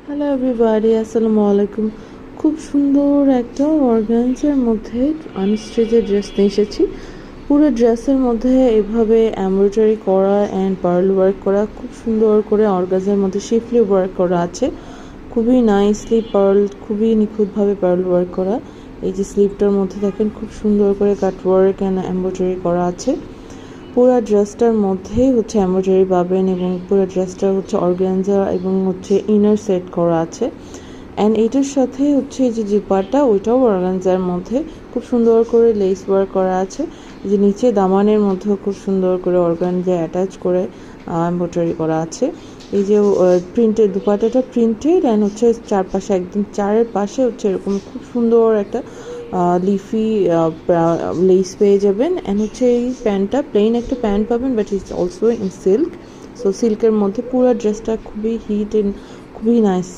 Hello everybody, আসসালামু আলাইকুম। খুব সুন্দর একটা অর্গানজার মধ্যে আনস্টিচের ড্রেস নিয়ে এসেছি। পুরো ড্রেসের মধ্যে এভাবে এমব্রয়ডারি করা অ্যান্ড পার্ল ওয়ার্ক করা, খুব সুন্দর করে অর্গানজার মধ্যে শিফলি ওয়ার্ক করা আছে। খুবই নাইসলি পার্ল, খুবই নিখুঁতভাবে পার্ল ওয়ার্ক করা। এই যে স্লিভটার মধ্যে দেখেন খুব সুন্দর করে কাট ওয়ার্ক অ্যান্ড এমব্রয়ডারি করা আছে। পুরো ড্রেসটার মধ্যেই হচ্ছে এমব্রয়ডারি পাবেন এবং পুরো ড্রেসটা হচ্ছে অর্গানজা এবং হচ্ছে ইনার সেট করা আছে। অ্যান্ড এইটার সাথে হচ্ছে এই যে জিপারটা, ওইটাও অর্গানজার মধ্যে খুব সুন্দর করে লেস ওয়ার্ক করা আছে। এই যে নিচে দামানের মধ্যেও খুব সুন্দর করে অর্গানজা অ্যাটাচ করে এমব্রয়ডারি করা আছে। এই যে প্রিন্টেড দুপাট্টাটা প্রিন্টেড অ্যান্ড হচ্ছে চারপাশে একদম চারের পাশে হচ্ছে এরকম খুব সুন্দর একটা লিফি লেস পেয়ে যাবেন। অ্যান্ড হচ্ছে এই প্যান্টটা প্লেন একটা প্যান্ট পাবেন, but it's also in silk. So সিল্কের মধ্যে পুরো ড্রেসটা খুবই হিট অ্যান্ড খুবই নাইস।